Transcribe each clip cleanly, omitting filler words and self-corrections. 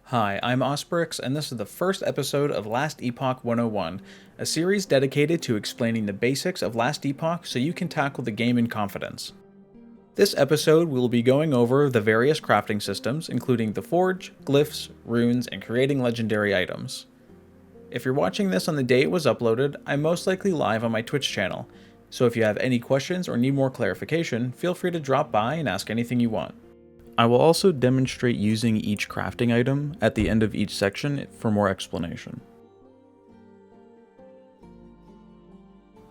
Hi, I'm Osprix, and this is the first episode of Last Epoch 101, a series dedicated to explaining the basics of Last Epoch so you can tackle the game in confidence. This episode we will be going over the various crafting systems, including the Forge, Glyphs, Runes, and creating legendary items. If you're watching this on the day it was uploaded, I'm most likely live on my Twitch channel, so if you have any questions or need more clarification, feel free to drop by and ask anything you want. I will also demonstrate using each crafting item at the end of each section for more explanation.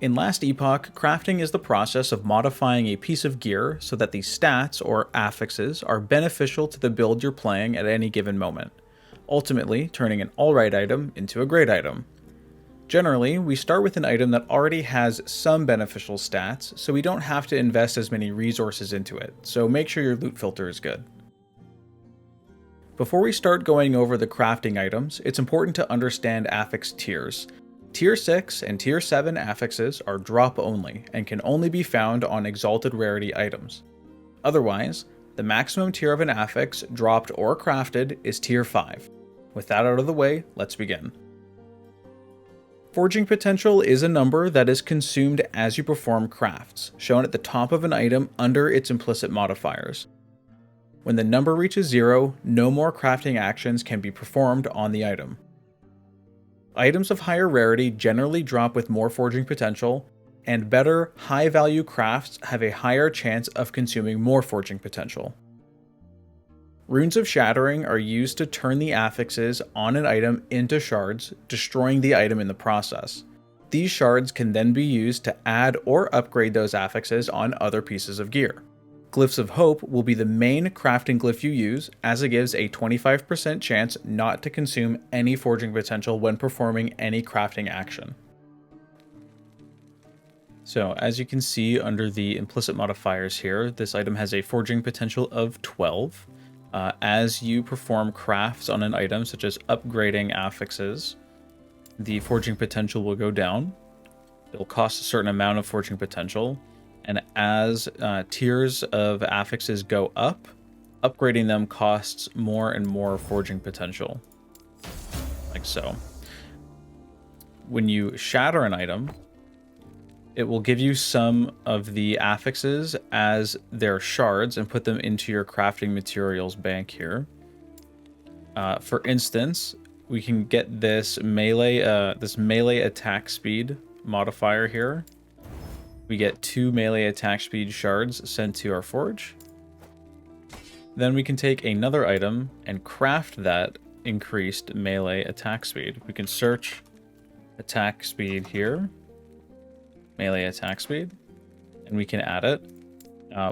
In Last Epoch, crafting is the process of modifying a piece of gear so that the stats, or affixes, are beneficial to the build you're playing at any given moment, ultimately turning an alright item into a great item. Generally, we start with an item that already has some beneficial stats, so we don't have to invest as many resources into it, so make sure your loot filter is good. Before we start going over the crafting items, it's important to understand affix tiers. Tier 6 and Tier 7 affixes are drop only, and can only be found on exalted rarity items. Otherwise, the maximum tier of an affix, dropped or crafted, is Tier 5. With that out of the way, let's begin. Forging potential is a number that is consumed as you perform crafts, shown at the top of an item under its implicit modifiers. When the number reaches 0, no more crafting actions can be performed on the item. Items of higher rarity generally drop with more forging potential, and better, high-value crafts have a higher chance of consuming more forging potential. Runes of Shattering are used to turn the affixes on an item into shards, destroying the item in the process. These shards can then be used to add or upgrade those affixes on other pieces of gear. Glyphs of Hope will be the main crafting glyph you use, as it gives a 25% chance not to consume any forging potential when performing any crafting action. So, as you can see under the implicit modifiers here, this item has a forging potential of 12. As you perform crafts on an item, such as upgrading affixes, the forging potential will go down. It'll cost a certain amount of forging potential, and as tiers of affixes go up, upgrading them costs more and more forging potential, like so. When you shatter an item, it will give you some of the affixes as their shards and put them into your crafting materials bank here. For instance, we can get this melee attack speed modifier here. We get 2 melee attack speed shards sent to our forge. Then we can take another item and craft that increased melee attack speed. We can search attack speed here. Melee attack speed, and we can add it.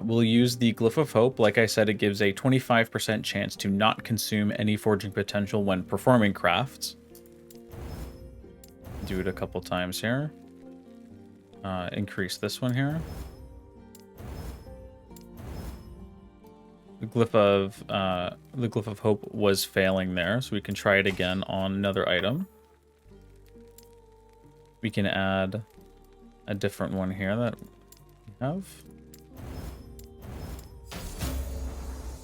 We'll use the Glyph of Hope. Like I said, it gives a 25% chance to not consume any forging potential when performing crafts. Do it a couple times here. Increase this one here. The Glyph of Hope was failing there, so we can try it again on another item. We can add a different one here that we have.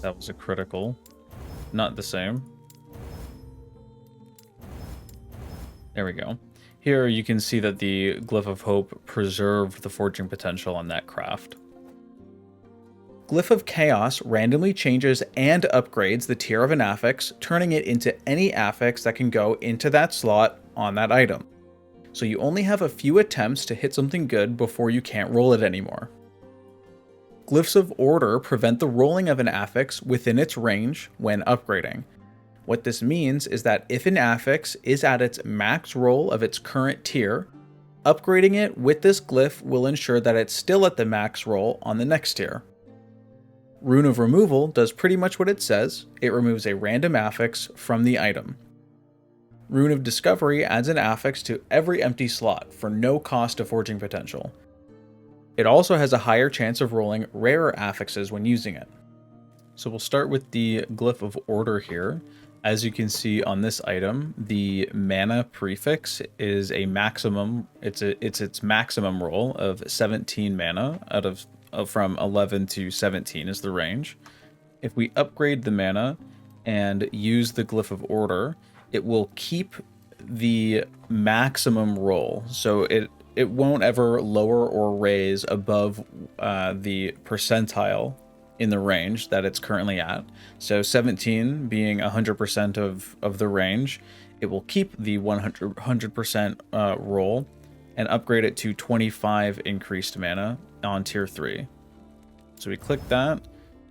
That was a critical. Not the same. There we go. Here you can see that the Glyph of Hope preserved the forging potential on that craft. Glyph of Chaos randomly changes and upgrades the tier of an affix, turning it into any affix that can go into that slot on that item. So you only have a few attempts to hit something good before you can't roll it anymore. Glyphs of Order prevent the rolling of an affix within its range when upgrading. What this means is that if an affix is at its max roll of its current tier, upgrading it with this glyph will ensure that it's still at the max roll on the next tier. Rune of Removal does pretty much what it says. It removes a random affix from the item. Rune of Discovery adds an affix to every empty slot for no cost of forging potential. It also has a higher chance of rolling rarer affixes when using it. So we'll start with the Glyph of Order here. As you can see on this item, the mana prefix is a maximum. It's its maximum roll of 17 mana out of from 11 to 17 is the range. If we upgrade the mana and use the Glyph of Order, it will keep the maximum roll. So it won't ever lower or raise above the percentile in the range that it's currently at. So 17 being 100% of the range, it will keep the 100% roll and upgrade it to 25 increased mana on tier 3. So we click that,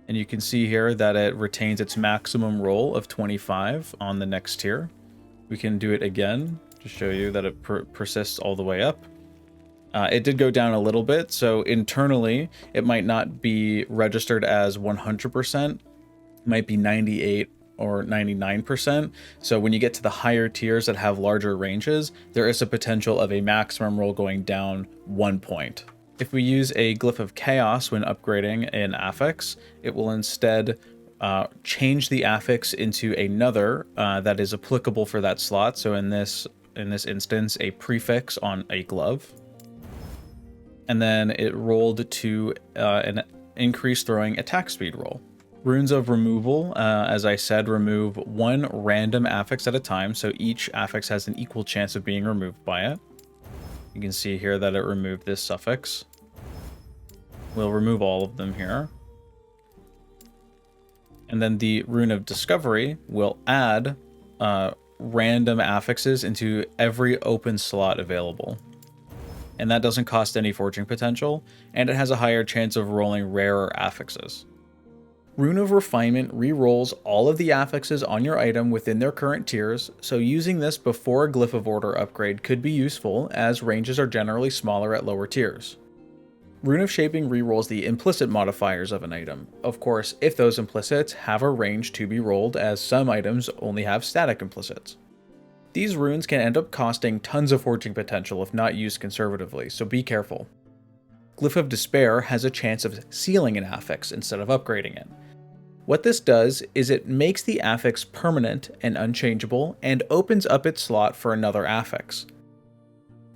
and you can see here that it retains its maximum roll of 25 on the next tier. We can do it again to show you that it persists all the way up. It did go down a little bit, so internally it might not be registered as 100%, it might be 98 or 99%. So when you get to the higher tiers that have larger ranges, there is a potential of a maximum roll going down 1 point. If we use a Glyph of Chaos when upgrading an affix, it will instead change the affix into another that is applicable for that slot. So in this instance, a prefix on a glove. And then it rolled to an increased throwing attack speed roll. Runes of Removal, as I said, remove one random affix at a time, so each affix has an equal chance of being removed by it. You can see here that it removed this suffix. We'll remove all of them here. And then the Rune of Discovery will add random affixes into every open slot available. And that doesn't cost any forging potential, and it has a higher chance of rolling rarer affixes. Rune of Refinement re-rolls all of the affixes on your item within their current tiers, so using this before a Glyph of Order upgrade could be useful, as ranges are generally smaller at lower tiers. Rune of Shaping re-rolls the implicit modifiers of an item, of course if those implicits have a range to be rolled, as some items only have static implicits. These runes can end up costing tons of forging potential if not used conservatively, so be careful. Glyph of Despair has a chance of sealing an affix instead of upgrading it. What this does is it makes the affix permanent and unchangeable and opens up its slot for another affix.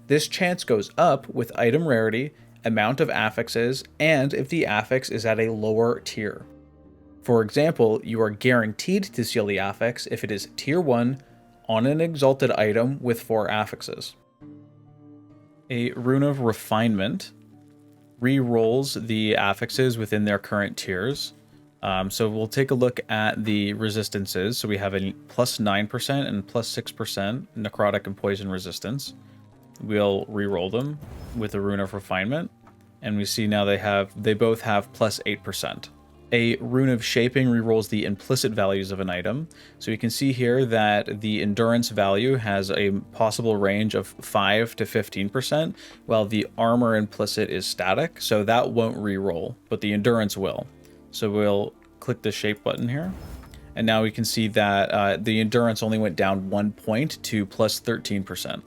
This chance goes up with item rarity, amount of affixes, and if the affix is at a lower tier. For example, you are guaranteed to seal the affix if it is tier 1 on an exalted item with 4 affixes. A Rune of Refinement re-rolls the affixes within their current tiers. So we'll take a look at the resistances. So we have a plus 9% and plus 6% necrotic and poison resistance. We'll re-roll them with a Rune of Refinement, and we see now they both have plus 8%. A Rune of Shaping re-rolls the implicit values of an item. So you can see here that the endurance value has a possible range of 5 to 15%, while the armor implicit is static, so that won't re-roll, but the endurance will. So we'll click the shape button here, and now we can see that the endurance only went down 1 point to plus 13%.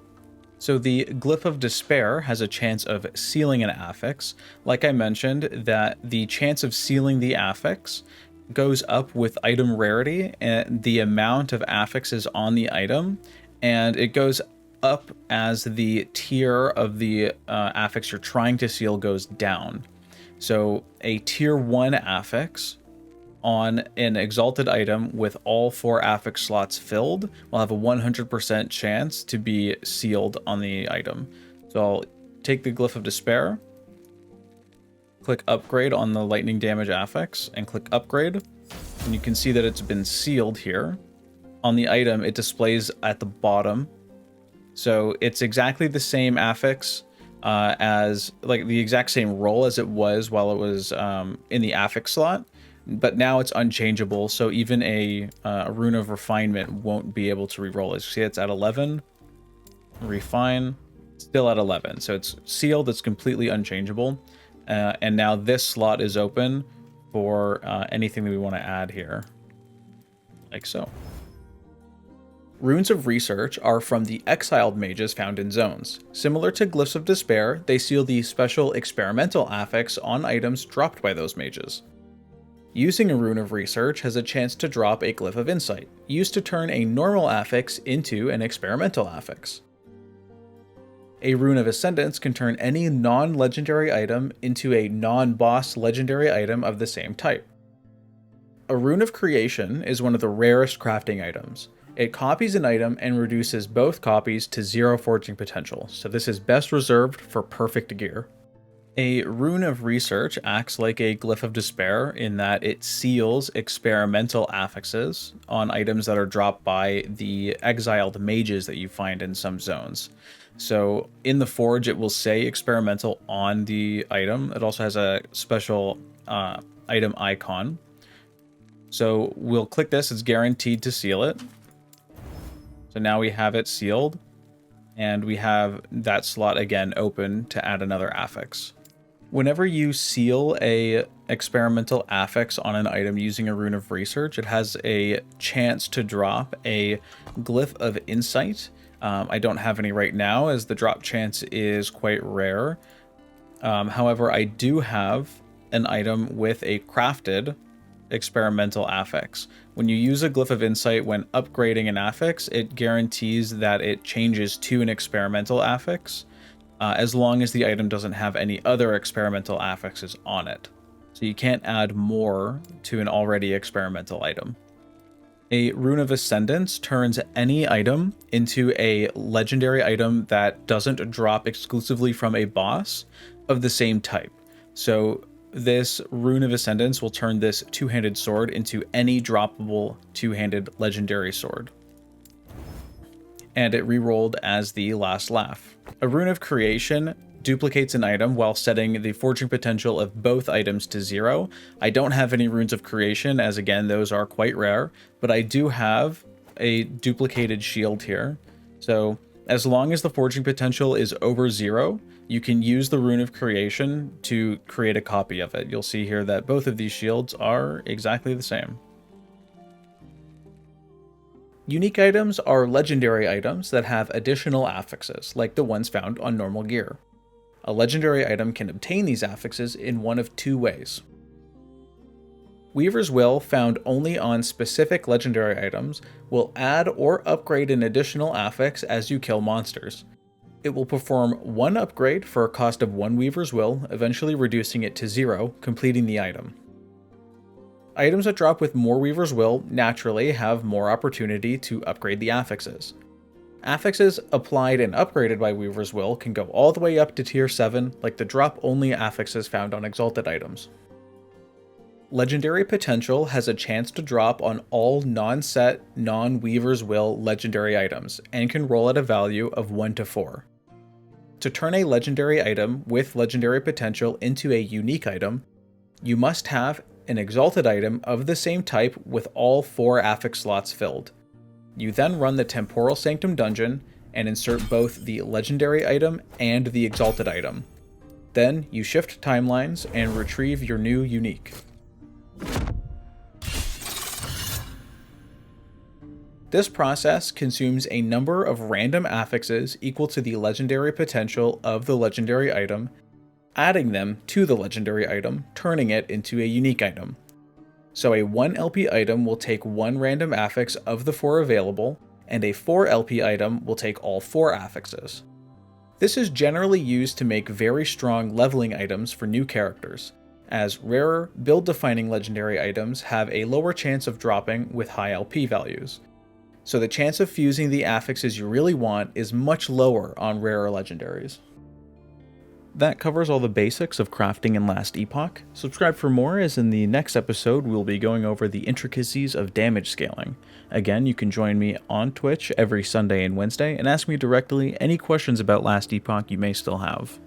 So the Glyph of Despair has a chance of sealing an affix. Like I mentioned, that the chance of sealing the affix goes up with item rarity and the amount of affixes on the item, and it goes up as the tier of the affix you're trying to seal goes down. So a tier 1 affix on an exalted item with all 4 affix slots filled will have a 100% chance to be sealed on the item. So I'll take the Glyph of Despair, click upgrade on the lightning damage affix, and click upgrade, and you can see that it's been sealed here. On the item, it displays at the bottom. So it's exactly the same affix as, like, the exact same roll as it was while it was in the affix slot, but now it's unchangeable, so even a Rune of Refinement won't be able to re-roll it. See, it's at 11, refine, still at 11, so it's sealed, it's completely unchangeable, and now this slot is open for anything that we want to add here, like so. Runes of Research are from the exiled mages found in zones. Similar to Glyphs of Despair, they seal the special experimental affix on items dropped by those mages. Using a Rune of Research has a chance to drop a Glyph of Insight, used to turn a normal affix into an experimental affix. A Rune of Ascendance can turn any non-legendary item into a non-boss legendary item of the same type. A Rune of Creation is one of the rarest crafting items. It copies an item and reduces both copies to 0 forging potential, so this is best reserved for perfect gear. A Rune of Research acts like a Glyph of Despair in that it seals experimental affixes on items that are dropped by the exiled mages that you find in some zones. So in the forge, it will say experimental on the item. It also has a special item icon. So we'll click this, it's guaranteed to seal it. So now we have it sealed, and we have that slot again open to add another affix. Whenever you seal a experimental affix on an item using a Rune of Research, it has a chance to drop a Glyph of Insight. I don't have any right now, as the drop chance is quite rare. However, I do have an item with a crafted experimental affix. When you use a Glyph of Insight when upgrading an affix, it guarantees that it changes to an experimental affix, as long as the item doesn't have any other experimental affixes on it. So you can't add more to an already experimental item. A Rune of Ascendance turns any item into a legendary item that doesn't drop exclusively from a boss of the same type. So this Rune of Ascendance will turn this two-handed sword into any droppable two-handed legendary sword. And it rerolled as the Last Laugh. A Rune of Creation duplicates an item while setting the forging potential of both items to 0. I don't have any Runes of Creation, as again, those are quite rare, but I do have a duplicated shield here. So as long as the forging potential is over 0, you can use the Rune of Creation to create a copy of it. You'll see here that both of these shields are exactly the same. Unique items are legendary items that have additional affixes, like the ones found on normal gear. A legendary item can obtain these affixes in one of two ways. Weaver's Will, found only on specific legendary items, will add or upgrade an additional affix as you kill monsters. It will perform one upgrade for a cost of 1 Weaver's Will, eventually reducing it to 0, completing the item. Items that drop with more Weaver's Will naturally have more opportunity to upgrade the affixes. Affixes applied and upgraded by Weaver's Will can go all the way up to tier 7, like the drop-only affixes found on exalted items. Legendary Potential has a chance to drop on all non-set, non-Weaver's Will legendary items, and can roll at a value of 1 to 4. To turn a legendary item with Legendary Potential into a unique item, you must have an exalted item of the same type with all 4 affix slots filled. You then run the Temporal Sanctum dungeon and insert both the legendary item and the exalted item. Then you shift timelines and retrieve your new unique. This process consumes a number of random affixes equal to the legendary potential of the legendary item, adding them to the legendary item, turning it into a unique item. So a 1 LP item will take 1 random affix of the 4 available, and a 4 LP item will take all 4 affixes. This is generally used to make very strong leveling items for new characters, as rarer, build-defining legendary items have a lower chance of dropping with high LP values. So the chance of fusing the affixes you really want is much lower on rarer legendaries. That covers all the basics of crafting in Last Epoch. Subscribe for more, as in the next episode we'll be going over the intricacies of damage scaling. Again, you can join me on Twitch every Sunday and Wednesday and ask me directly any questions about Last Epoch you may still have.